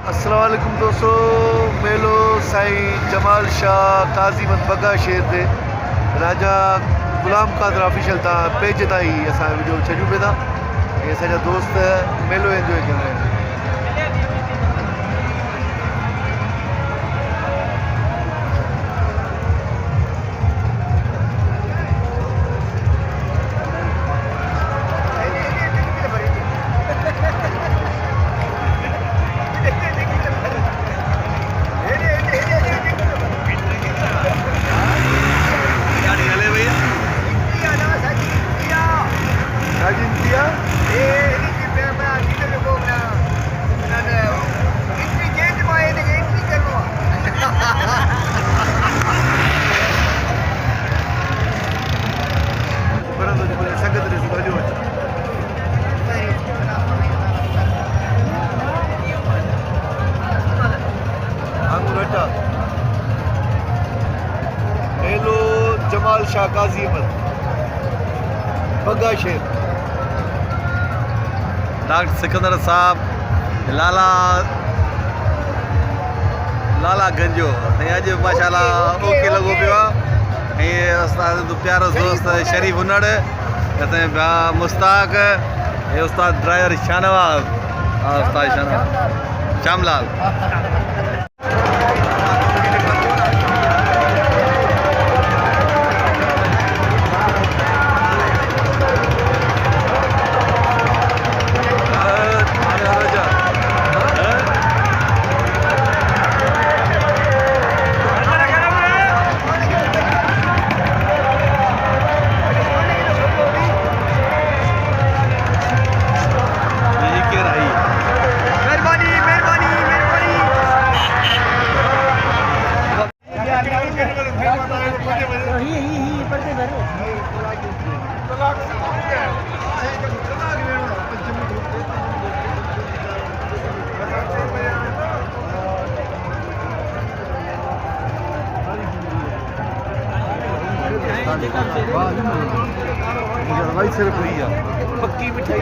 अस्सलाम वालेकुम दोस्तों, मेलो साईं जमाल शाह काज़ी मत बग्गा शेर ते राजा गुलाम कादर ऑफिशियल ता पेज ताईं असां वीडियो छॾियूं पिया था। ये असांजा दोस्त मेलो एंजॉय कर रहे हैं। मेलो जमाल शाह काज़ी मत बग्गा शेर डॉक्टर सिकंदर साहब लाला गंजो अज माशाल्लाह ओके लॻो पियो आहे। उस्ताद प्यारो दोस्त शरीफ उनड़ भा मुश्ताक उस्ताद ड्राइवर शाहनवाज उस्ताद शाहनवाज श्यामलाल। पक्की मिठाई